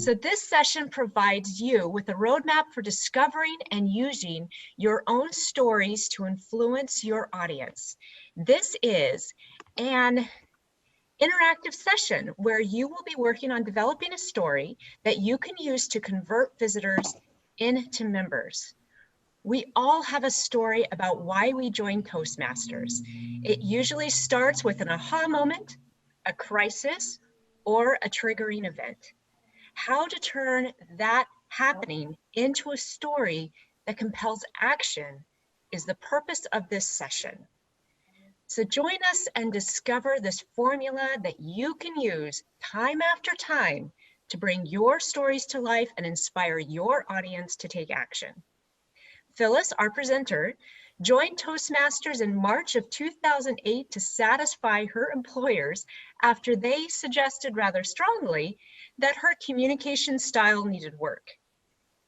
So this session provides you with a roadmap for discovering and using your own stories to influence your audience. This is an interactive session where you will be working on developing a story that you can use to convert visitors into members. We all have a story about why we joined Toastmasters. It usually starts with an aha moment, a crisis, or a triggering event. How to turn that happening into a story that compels action is the purpose of this session. So join us and discover this formula that you can use time after time to bring your stories to life and inspire your audience to take action. Phyllis, our presenter, joined Toastmasters in March of 2008 to satisfy her employers after they suggested rather strongly that her communication style needed work.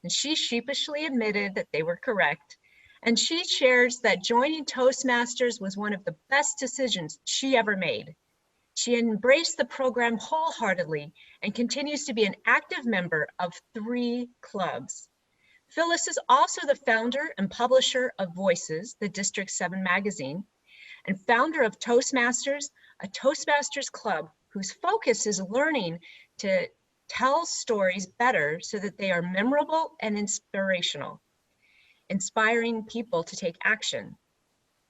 And she sheepishly admitted that they were correct. And she shares that joining Toastmasters was one of the best decisions she ever made. She embraced the program wholeheartedly and continues to be an active member of 3 clubs. Phyllis is also the founder and publisher of Voices, the District 7 magazine, and founder of Toastmasters, a Toastmasters club whose focus is learning to tell stories better so that they are memorable and inspirational, inspiring people to take action.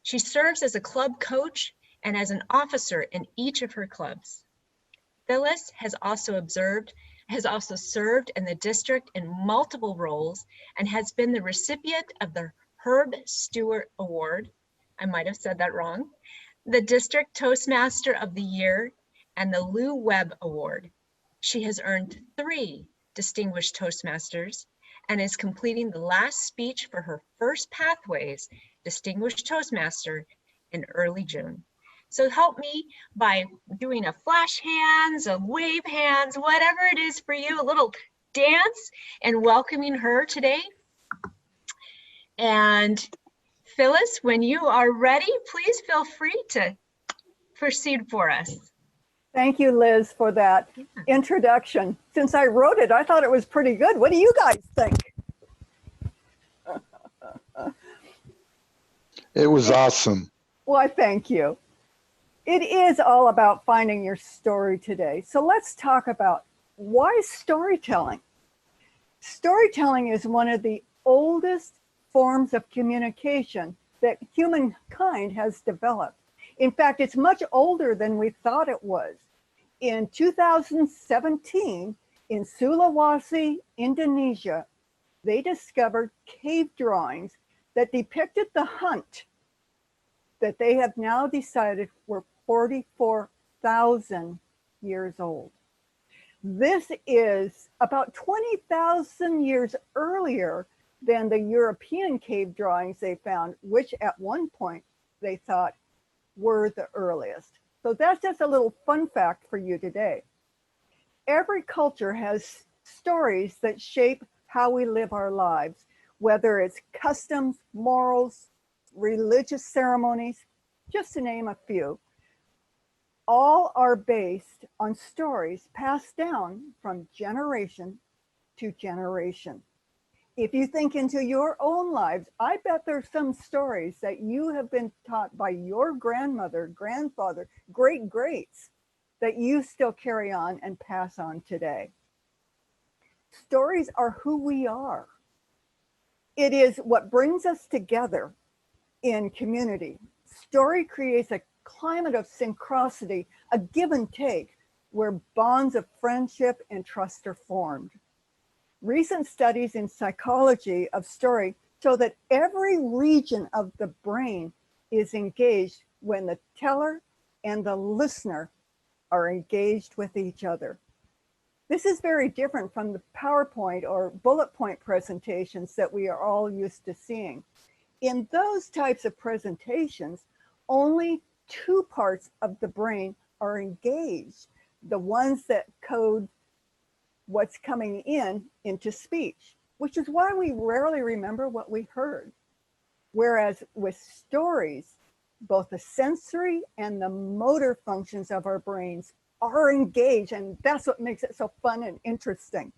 She serves as a club coach and as an officer in each of her clubs. Phyllis has also served in the district in multiple roles and has been the recipient of the Herb Stewart Award, I might have said that wrong, the District Toastmaster of the Year, and the Lou Webb Award. She has earned 3 Distinguished Toastmasters and is completing the last speech for her first Pathways Distinguished Toastmaster in early June. So help me by doing a flash hands, a wave hands, whatever it is for you, a little dance, and welcoming her today. And Phyllis, when you are ready, please feel free to proceed for us. Thank you, Liz, for that introduction. Since I wrote it, I thought it was pretty good. What do you guys think? It was awesome. Well, thank you. It is all about finding your story today. So let's talk about why storytelling. Storytelling is one of the oldest forms of communication that humankind has developed. In fact, it's much older than we thought it was. In 2017, in Sulawesi, Indonesia, they discovered cave drawings that depicted the hunt that they have now decided were 44,000 years old. This is about 20,000 years earlier than the European cave drawings they found, which at one point they thought were the earliest. So that's just a little fun fact for you today. Every culture has stories that shape how we live our lives, whether it's customs, morals, religious ceremonies, just to name a few. All are based on stories passed down from generation to generation. If you think into your own lives, I bet there's some stories that you have been taught by your grandmother, grandfather, great-greats that you still carry on and pass on today. Stories are who we are. It is what brings us together in community. Story creates a climate of synchronicity, a give and take, where bonds of friendship and trust are formed. Recent studies in psychology of story show that every region of the brain is engaged when the teller and the listener are engaged with each other. This is very different from the PowerPoint or bullet point presentations that we are all used to seeing. In those types of presentations, only 2 parts of the brain are engaged, the ones that code what's coming in into speech, which is why we rarely remember what we heard. Whereas with stories, both the sensory and the motor functions of our brains are engaged, and that's what makes it so fun and interesting.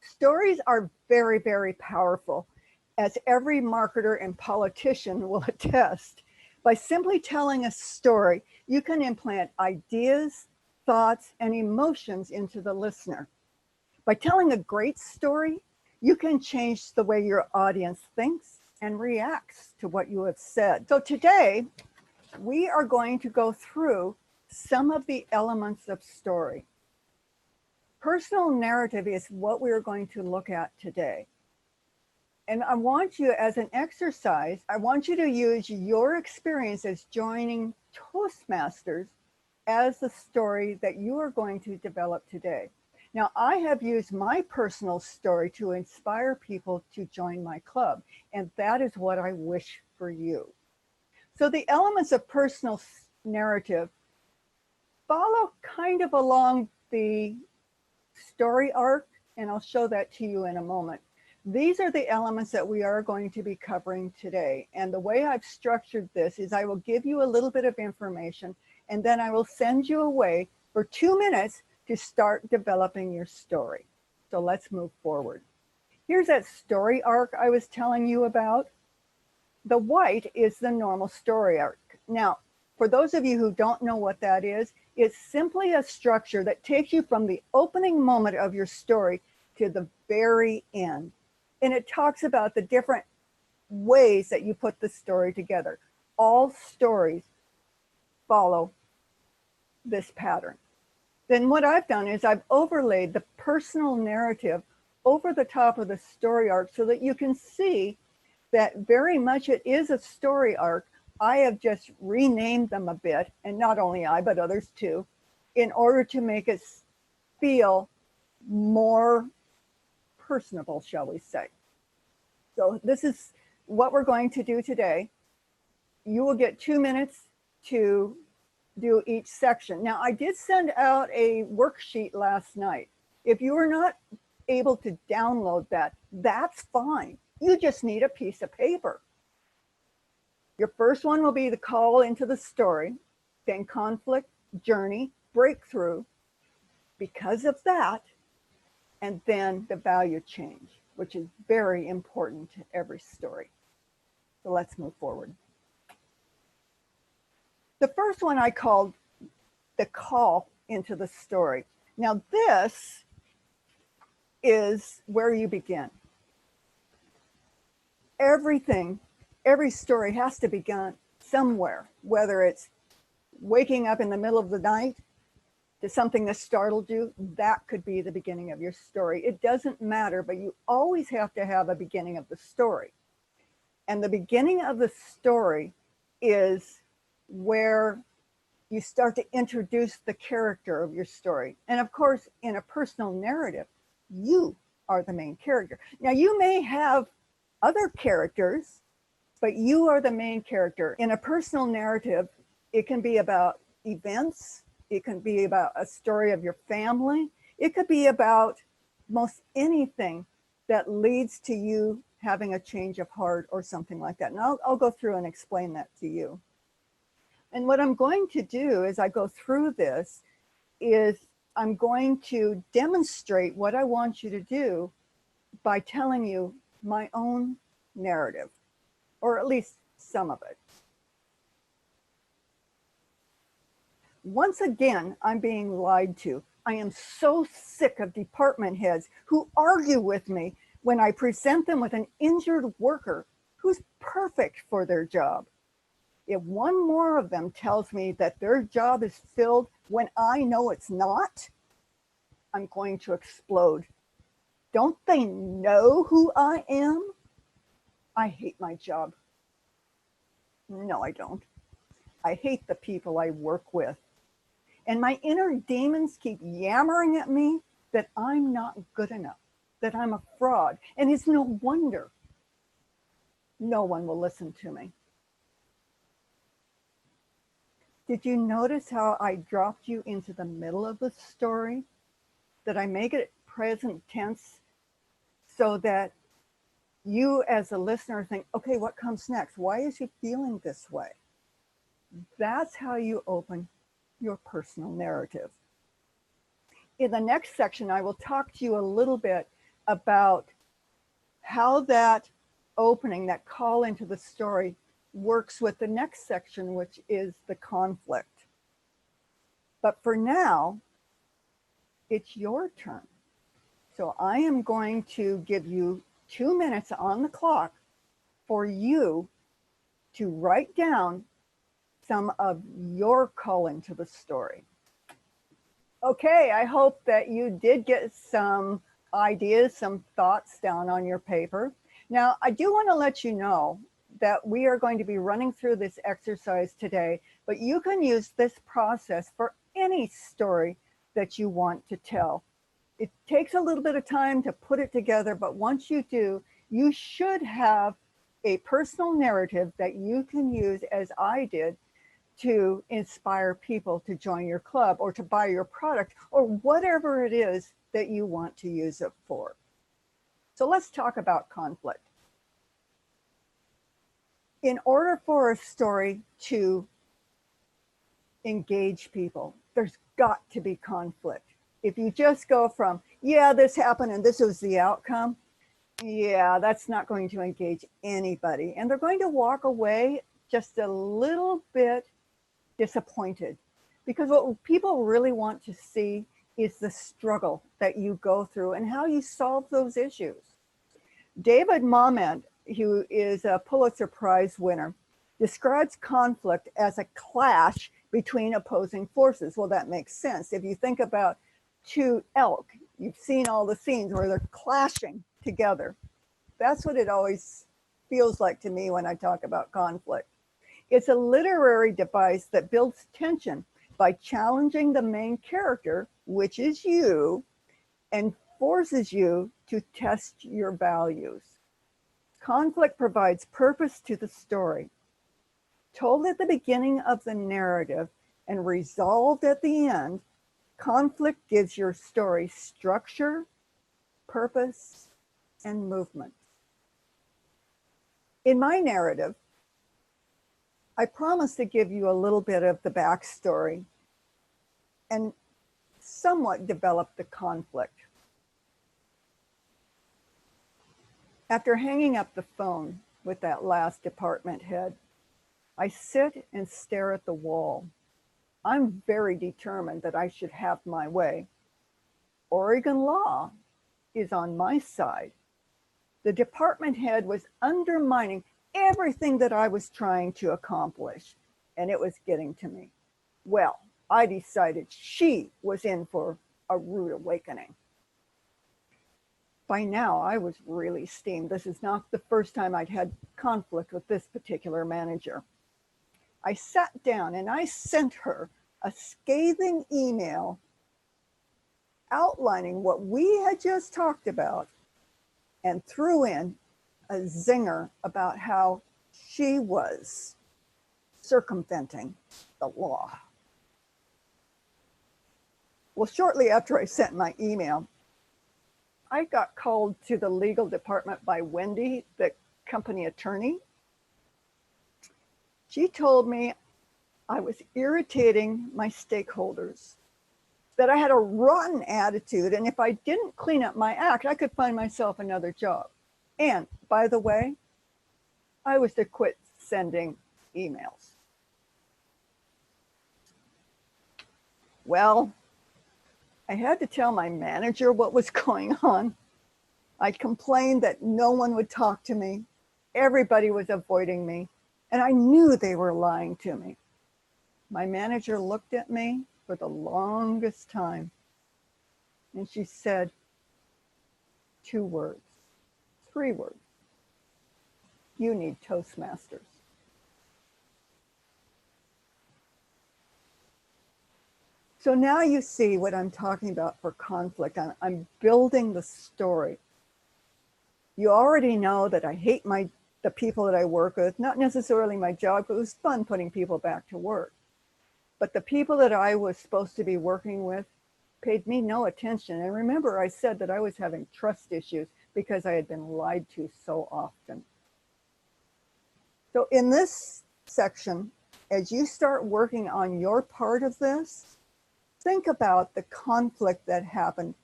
Stories are very, very powerful, as every marketer and politician will attest. By simply telling a story, you can implant ideas, thoughts, and emotions into the listener. By telling a great story, you can change the way your audience thinks and reacts to what you have said. So today, we are going to go through some of the elements of story. Personal narrative is what we're going to look at today. And I want you, as an exercise, I want you to use your experience as joining Toastmasters as the story that you are going to develop today. Now, I have used my personal story to inspire people to join my club, and that is what I wish for you. So the elements of personal narrative follow kind of along the story arc, and I'll show that to you in a moment. These are the elements that we are going to be covering today. And the way I've structured this is I will give you a little bit of information, and then I will send you away for 2 minutes to start developing your story. So let's move forward. Here's that story arc I was telling you about. The white is the normal story arc. Now, for those of you who don't know what that is, it's simply a structure that takes you from the opening moment of your story to the very end. And it talks about the different ways that you put the story together. All stories follow this pattern. Then what I've done is I've overlaid the personal narrative over the top of the story arc so that you can see that very much it is a story arc. I have just renamed them a bit, and not only I, but others too, in order to make it feel more personable, shall we say. So this is what we're going to do today. You will get 2 minutes to do each section. Now, I did send out a worksheet last night. If you were not able to download that, that's fine. You just need a piece of paper. Your first one will be the call into the story, then conflict, journey, breakthrough, because of that, and then the value change, which is very important to every story. So let's move forward. The first one I called the call into the story. Now this is where you begin. Every story has to begin somewhere, whether it's waking up in the middle of the night to something that startled you, that could be the beginning of your story. It doesn't matter, but you always have to have a beginning of the story. And the beginning of the story is where you start to introduce the character of your story. And of course, in a personal narrative, you are the main character. Now, you may have other characters, but you are the main character. In a personal narrative, it can be about events. It can be about a story of your family. It could be about most anything that leads to you having a change of heart or something like that. And I'll go through and explain that to you. And what I'm going to do as I go through this is I'm going to demonstrate what I want you to do by telling you my own narrative, or at least some of it. Once again, I'm being lied to. I am so sick of department heads who argue with me when I present them with an injured worker who's perfect for their job. If one more of them tells me that their job is filled when I know it's not, I'm going to explode. Don't they know who I am? I hate my job. No, I don't. I hate the people I work with. And my inner demons keep yammering at me that I'm not good enough, that I'm a fraud. And it's no wonder no one will listen to me. Did you notice how I dropped you into the middle of the story? That I make it present tense so that you as a listener think, okay, what comes next? Why is he feeling this way? That's how you open your personal narrative. In the next section, I will talk to you a little bit about how that opening, that call into the story, works with the next section, which is the conflict. But for now, it's your turn. So I am going to give you 2 minutes on the clock for you to write down some of your call into the story. Okay, I hope that you did get some ideas, some thoughts down on your paper. Now, I do want to let you know that we are going to be running through this exercise today, but you can use this process for any story that you want to tell. It takes a little bit of time to put it together, but once you do, you should have a personal narrative that you can use, as I did, to inspire people to join your club or to buy your product or whatever it is that you want to use it for. So let's talk about conflict. In order for a story to engage people, there's got to be conflict. If you just go from, yeah, this happened and this was the outcome, yeah, that's not going to engage anybody. And they're going to walk away just a little bit disappointed, because what people really want to see is the struggle that you go through and how you solve those issues. David Mamet, who is a Pulitzer Prize winner, describes conflict as a clash between opposing forces. Well, that makes sense. If you think about two elk, you've seen all the scenes where they're clashing together. That's what it always feels like to me when I talk about conflict. It's a literary device that builds tension by challenging the main character, which is you, and forces you to test your values. Conflict provides purpose to the story. Told at the beginning of the narrative and resolved at the end, conflict gives your story structure, purpose, and movement. In my narrative, I promise to give you a little bit of the backstory and somewhat develop the conflict. After hanging up the phone with that last department head, I sit and stare at the wall. I'm very determined that I should have my way. Oregon law is on my side. The department head was undermining everything that I was trying to accomplish, and it was getting to me. Well, I decided she was in for a rude awakening. By now, I was really steamed. This is not the first time I'd had conflict with this particular manager. I sat down and I sent her a scathing email outlining what we had just talked about and threw in a zinger about how she was circumventing the law. Well, shortly after I sent my email, I got called to the legal department by Wendy, the company attorney. She told me I was irritating my stakeholders, that I had a rotten attitude, and if I didn't clean up my act, I could find myself another job. And by the way, I was to quit sending emails. Well, I had to tell my manager what was going on. I complained that no one would talk to me. Everybody was avoiding me, and I knew they were lying to me. My manager looked at me for the longest time, and she said 2 words, 3 words. You need Toastmasters. So now you see what I'm talking about for conflict. I'm building the story. You already know that I hate the people that I work with, not necessarily my job, but it was fun putting people back to work. But the people that I was supposed to be working with paid me no attention. And remember, I said that I was having trust issues because I had been lied to so often. So in this section, as you start working on your part of this, think about the conflict that happened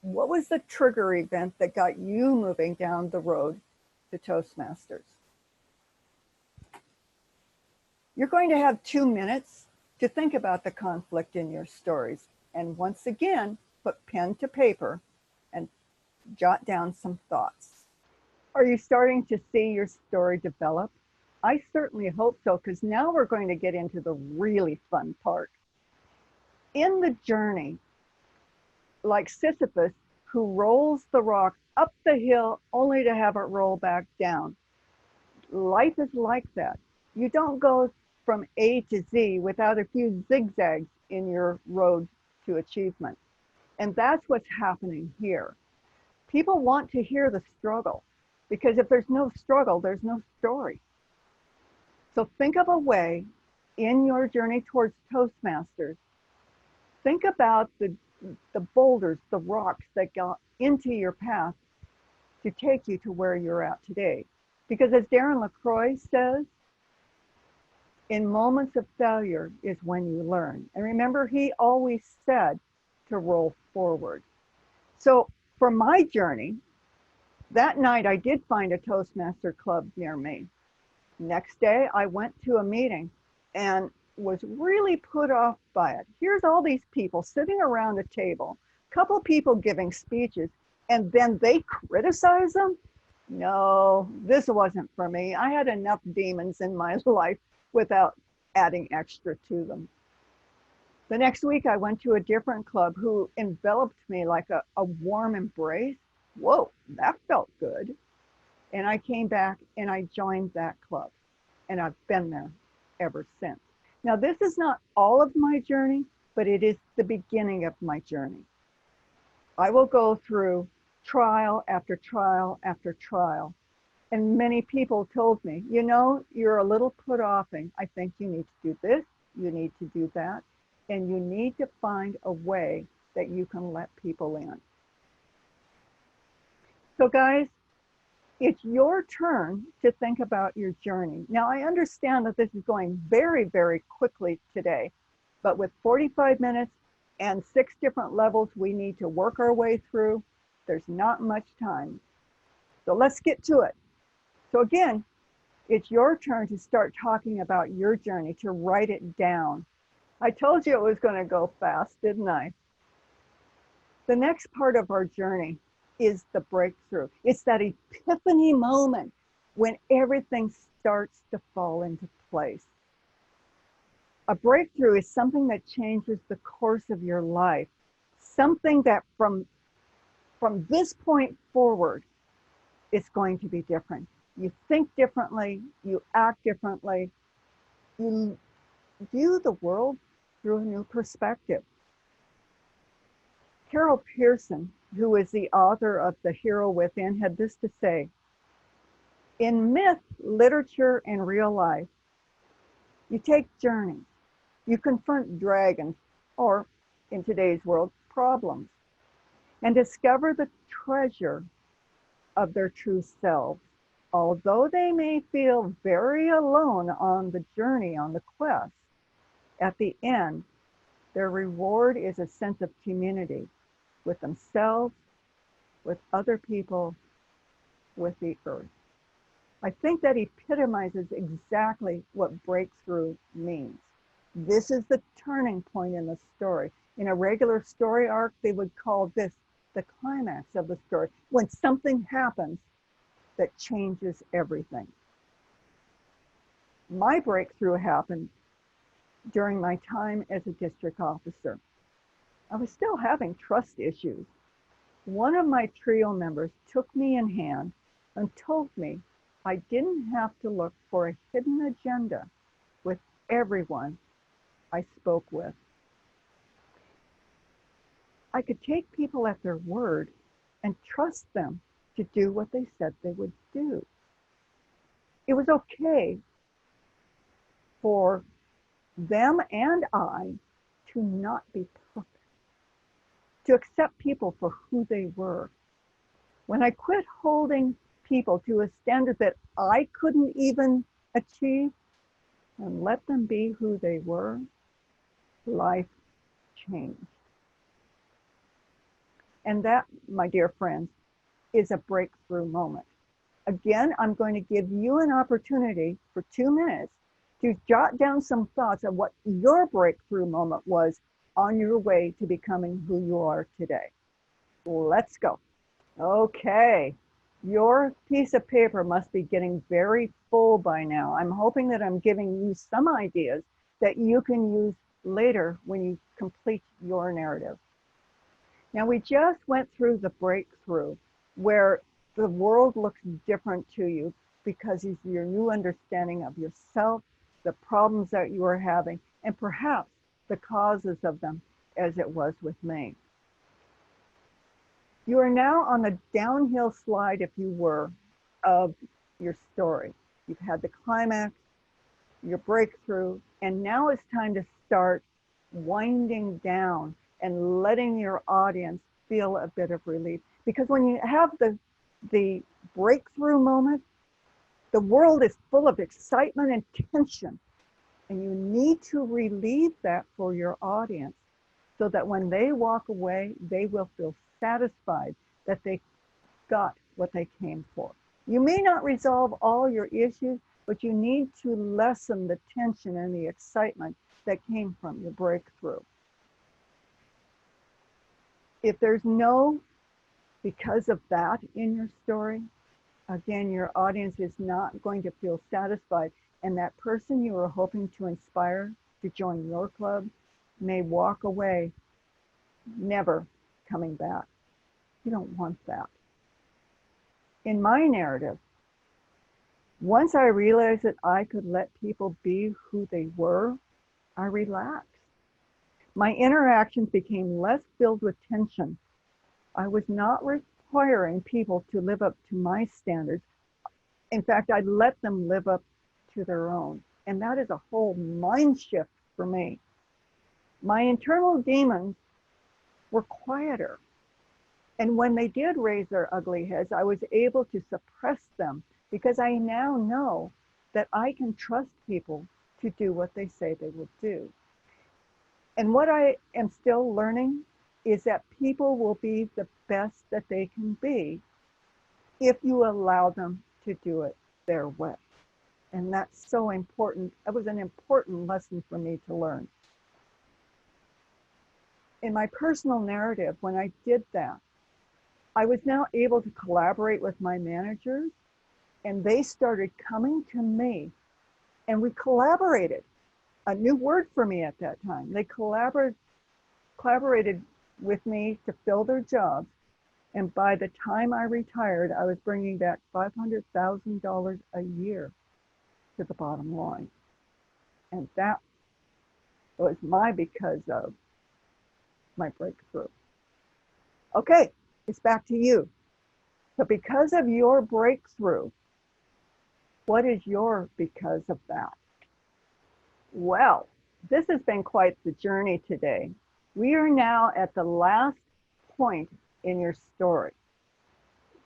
What was the trigger event that got you moving down the road to Toastmasters? You're going to have 2 minutes to think about the conflict in your stories. And once again, put pen to paper and jot down some thoughts. Are you starting to see your story develop? I certainly hope so, because now we're going to get into the really fun part. In the journey, like Sisyphus, who rolls the rock up the hill only to have it roll back down. Life is like that. You don't go from A to Z without a few zigzags in your road to achievement. And that's what's happening here. People want to hear the struggle, because if there's no struggle, there's no story. So think of a way in your journey towards Toastmasters. Think about the boulders, the rocks that got into your path to take you to where you're at today. Because as Darren LaCroix says, in moments of failure is when you learn. And remember, he always said to roll forward. So for my journey, that night I did find a Toastmaster club near me. Next day, I went to a meeting and was really put off by it. Here's all these people sitting around a table, a couple people giving speeches, and then they criticize them? No, this wasn't for me. I had enough demons in my life without adding extra to them. The next week, I went to a different club who enveloped me like a warm embrace. Whoa, that felt good. And I came back and I joined that club. And I've been there ever since. Now, this is not all of my journey, but it is the beginning of my journey. I will go through trial after trial after trial. And many people told me, you know, you're a little put offing. I think you need to do this, you need to do that, and you need to find a way that you can let people in. So guys, it's your turn to think about your journey. Now, I understand that this is going very, very quickly today, but with 45 minutes and 6 different levels we need to work our way through, there's not much time. So let's get to it. So again, it's your turn to start talking about your journey, to write it down. I told you it was going to go fast, didn't I? The next part of our journey is the breakthrough. It's that epiphany moment when everything starts to fall into place. A breakthrough is something that changes the course of your life. Something that from this point forward, it's going to be different. You think differently, you act differently, you view the world through a new perspective. Carol Pearson, who is the author of The Hero Within, had this to say: in myth, literature, and real life, you take journeys, you confront dragons, or in today's world, problems, and discover the treasure of their true selves. Although they may feel very alone on the journey, on the quest, at the end, their reward is a sense of community with themselves, with other people, with the earth. I think that epitomizes exactly what breakthrough means. This is the turning point in the story. In a regular story arc, they would call this the climax of the story, when something happens that changes everything. My breakthrough happened during my time as a district officer. I was still having trust issues. One of my trio members took me in hand and told me I didn't have to look for a hidden agenda with everyone I spoke with. I could take people at their word and trust them to do what they said they would do. It was okay for them and I to not be perfect, to accept people for who they were. When I quit holding people to a standard that I couldn't even achieve and let them be who they were, life changed. And that, my dear friends, is a breakthrough moment. Again, I'm going to give you an opportunity for 2 minutes to jot down some thoughts of what your breakthrough moment was on your way to becoming who you are today. Let's go. Okay, your piece of paper must be getting very full by now. I'm hoping that I'm giving you some ideas that you can use later when you complete your narrative. Now, we just went through the breakthrough where the world looks different to you because of your new understanding of yourself, the problems that you are having, and perhaps the causes of them, as it was with me. You are now on the downhill slide, if you were, of your story. You've had the climax, your breakthrough, and now it's time to start winding down and letting your audience feel a bit of relief. Because when you have the breakthrough moment, the world is full of excitement and tension, and you need to relieve that for your audience so that when they walk away, they will feel satisfied that they got what they came for. You may not resolve all your issues, but you need to lessen the tension and the excitement that came from your breakthrough. If there's no because of that in your story, again, your audience is not going to feel satisfied, and that person you were hoping to inspire to join your club may walk away, never coming back. You don't want that. In my narrative, once I realized that I could let people be who they were, I relaxed. My interactions became less filled with tension. I was not requiring people to live up to my standards. In fact, I let them live up to their own. And that is a whole mind shift for me. My internal demons were quieter. And when they did raise their ugly heads, I was able to suppress them because I now know that I can trust people to do what they say they will do. And what I am still learning is that people will be the best that they can be if you allow them to do it their way. And that's so important. It was an important lesson for me to learn. In my personal narrative, when I did that, I was now able to collaborate with my managers, and they started coming to me, and we collaborated. A new word for me at that time. They collaborated with me to fill their jobs, and by the time I retired, I was bringing back $500,000 a year to the bottom line. And that was because of my breakthrough. Okay, it's back to you. So because of your breakthrough, what is your because of that? Well, this has been quite the journey today. We are now at the last point in your story.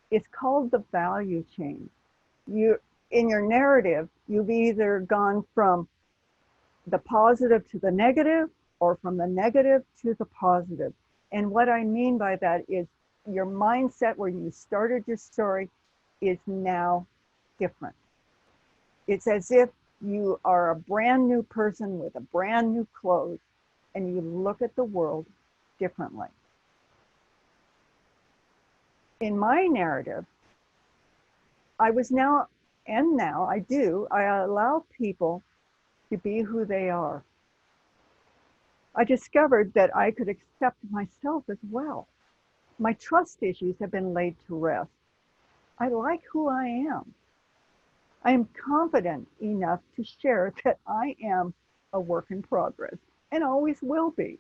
It's called the value chain. In your narrative, you've either gone from the positive to the negative or from the negative to the positive. And what I mean by that is your mindset where you started your story is now different. It's as if you are a brand new person with a brand new clothes and you look at the world differently. In my narrative, I allow people to be who they are. I discovered that I could accept myself as well. My trust issues have been laid to rest. I like who I am. I am confident enough to share that I am a work in progress and always will be.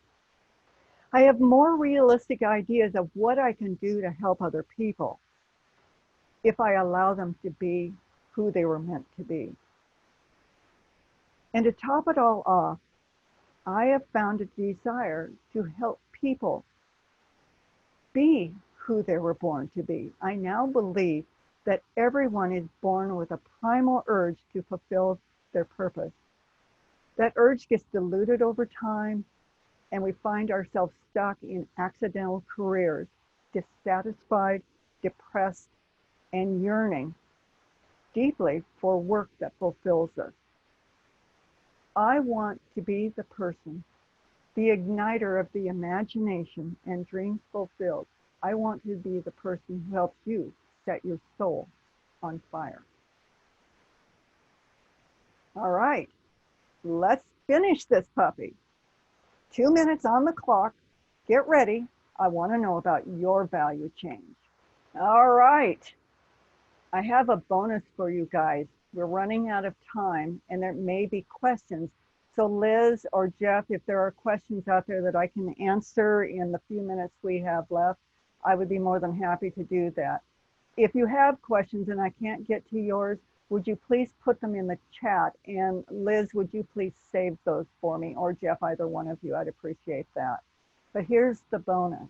I have more realistic ideas of what I can do to help other people if I allow them to be who they were meant to be. And to top it all off, I have found a desire to help people be who they were born to be. I now believe that everyone is born with a primal urge to fulfill their purpose. That urge gets diluted over time, and we find ourselves stuck in accidental careers dissatisfied, depressed, and yearning deeply for work that fulfills us. I want to be the person, the igniter of the imagination and dreams fulfilled. I want to be the person who helps you set your soul on fire. All right, let's finish this puppy. 2 minutes on the clock. Get ready. I want to know about your value change. All right. I have a bonus for you guys. We're running out of time and there may be questions. So Liz or Jeff, if there are questions out there that I can answer in the few minutes we have left, I would be more than happy to do that. If you have questions and I can't get to yours, would you please put them in the chat? And Liz, would you please save those for me, or Jeff, either one of you, I'd appreciate that. But here's the bonus.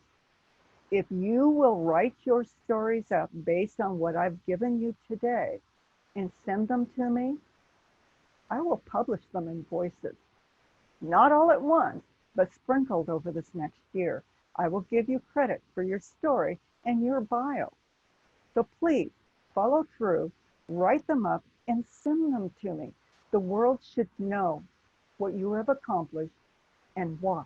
If you will write your stories out based on what I've given you today and send them to me, I will publish them in Voices. Not all at once, but sprinkled over this next year. I will give you credit for your story and your bio. So please follow through, write them up, and send them to me. The world should know what you have accomplished and why.